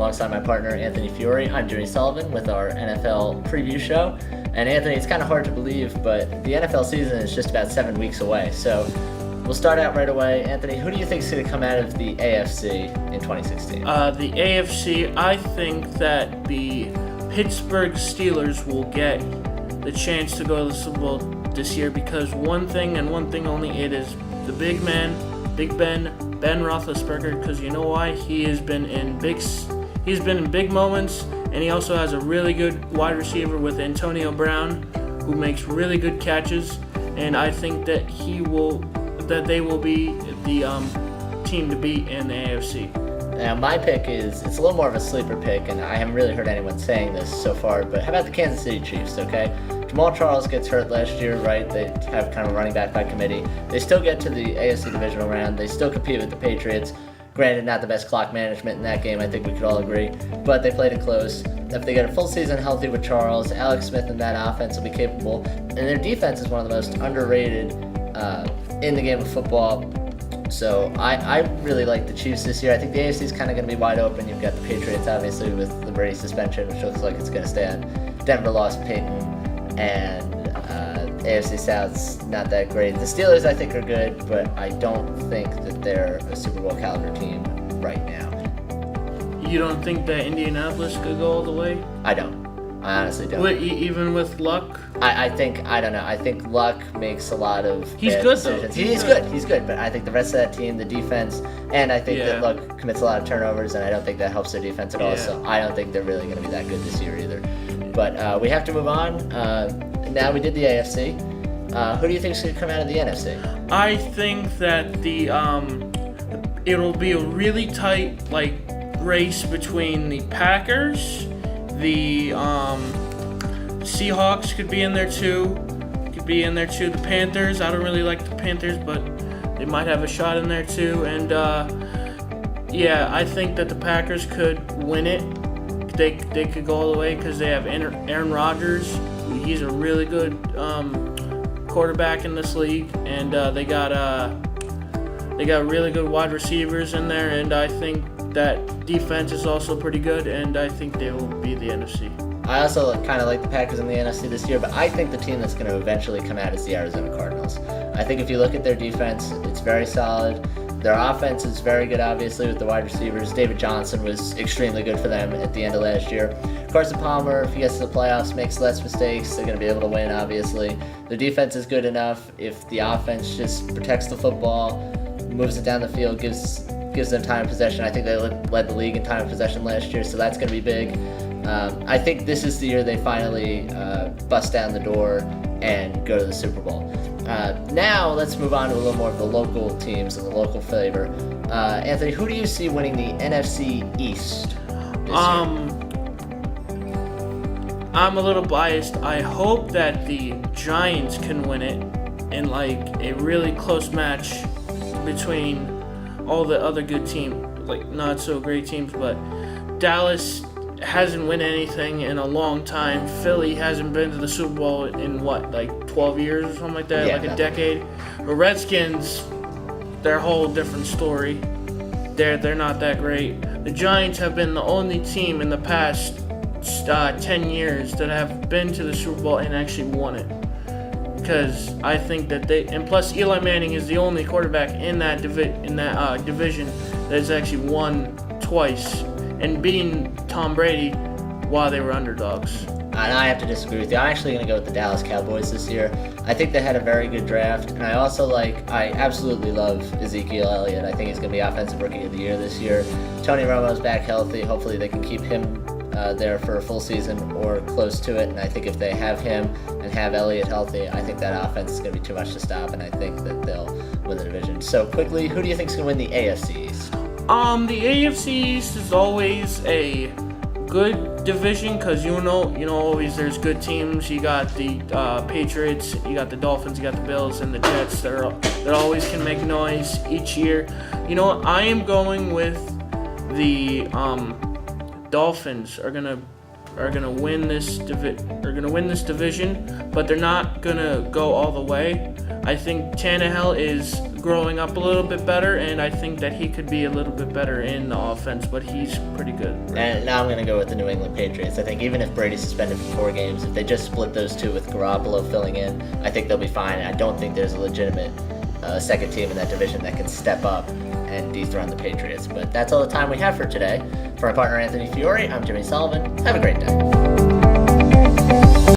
alongside my partner Anthony Fiore. I'm Jimmy Sullivan with our NFL preview show. And Anthony, it's kind of hard to believe, but the NFL season is just about 7 weeks away. So we'll start out right away. Anthony, who do you think is going to come out of the AFC in 2016? The AFC, I think that the Pittsburgh Steelers will get the chance to go to the Super Bowl this year because one thing and one thing only, it is the big man, Big Ben Roethlisberger, because you know why? He has been in big moments, and he also has a really good wide receiver with Antonio Brown, who makes really good catches, and I think that they will be the team to beat in the AFC. Now, my pick it's a little more of a sleeper pick, and I haven't really heard anyone saying this so far, but how about the Kansas City Chiefs, okay? Jamal Charles gets hurt last year, right? They have kind of a running back by committee. They still get to the AFC divisional round. They still compete with the Patriots. Granted, not the best clock management in that game, I think we could all agree, but they played it close. If they get a full season healthy with Charles, Alex Smith in that offense will be capable, and their defense is one of the most underrated in the game of football. So I really like the Chiefs this year. I think the AFC is kind of going to be wide open. You've got the Patriots, obviously, with the Brady suspension, which looks like it's going to stay on. Denver lost Peyton, and AFC South's not that great. The Steelers, I think, are good, but I don't think that they're a Super Bowl caliber team right now. You don't think that Indianapolis could go all the way? I don't. I honestly don't. Even with Luck? I don't know. I think Luck makes a lot of He's bad good, decisions. though. He's good, but I think the rest of that team, the defense, and I think that Luck commits a lot of turnovers, and I don't think that helps their defense at all, so I don't think they're really going to be that good this year either. But we have to move on. Now we did the AFC. Who do you think is going to come out of the NFC? I think that it'll be a really tight race between the Packers, the Seahawks could be in there too. The Panthers, I don't really like the Panthers, but they might have a shot in there too. And I think that the Packers could win it. They could go all the way because they have Aaron Rodgers. He's a really good quarterback in this league, and they got really good wide receivers in there, and I think that defense is also pretty good, and I think they will be the NFC. I also kind of like the Packers in the NFC this year, but I think the team that's going to eventually come out is the Arizona Cardinals. I think if you look at their defense, it's very solid. Their offense is very good, obviously, with the wide receivers. David Johnson was extremely good for them at the end of last year. Carson Palmer, if he gets to the playoffs, makes less mistakes. They're going to be able to win, obviously. The defense is good enough. If the offense just protects the football, moves it down the field, gives them time of possession. I think they led the league in time of possession last year, so that's going to be big. I think this is the year they finally bust down the door and go to the Super Bowl. Now let's move on to a little more of the local teams and the local flavor. Anthony, who do you see winning the NFC East this year? I'm a little biased. I hope that the Giants can win it in a really close match between all the other good teams, not so great teams, but Dallas hasn't won anything in a long time. Philly hasn't been to the Super Bowl in 12 years or something like that, a decade. The Redskins, they're a whole different story. They're not that great. The Giants have been the only team in the past 10 years that have been to the Super Bowl and actually won it. Because I think that and plus Eli Manning is the only quarterback in that division that has actually won twice and beating Tom Brady while they were underdogs. And I have to disagree with you. I'm actually going to go with the Dallas Cowboys this year. I think they had a very good draft, and I absolutely love Ezekiel Elliott. I think he's going to be Offensive Rookie of the Year this year. Tony Romo's back healthy. Hopefully they can keep him there for a full season or close to it, and I think if they have him and have Elliott healthy, I think that offense is going to be too much to stop, and I think that they'll win the division. So quickly, who do you think is going to win the AFC East? The AFC East is always a good division because always there's good teams. You got the Patriots, you got the Dolphins, you got the Bills, and the Jets. That always can make noise each year. I am going with the Dolphins are are gonna win this division, but they're not gonna go all the way. I think Tannehill is growing up a little bit better, and I think that he could be a little bit better in the offense, but he's pretty good. And now I'm going to go with the New England Patriots. I think even if Brady's suspended for 4 games, if they just split those two with Garoppolo filling in, I think they'll be fine. I don't think there's a legitimate second team in that division that can step up and dethrone the Patriots. But that's all the time we have for today. For my partner Anthony Fiore, I'm Jimmy Sullivan. Have a great day.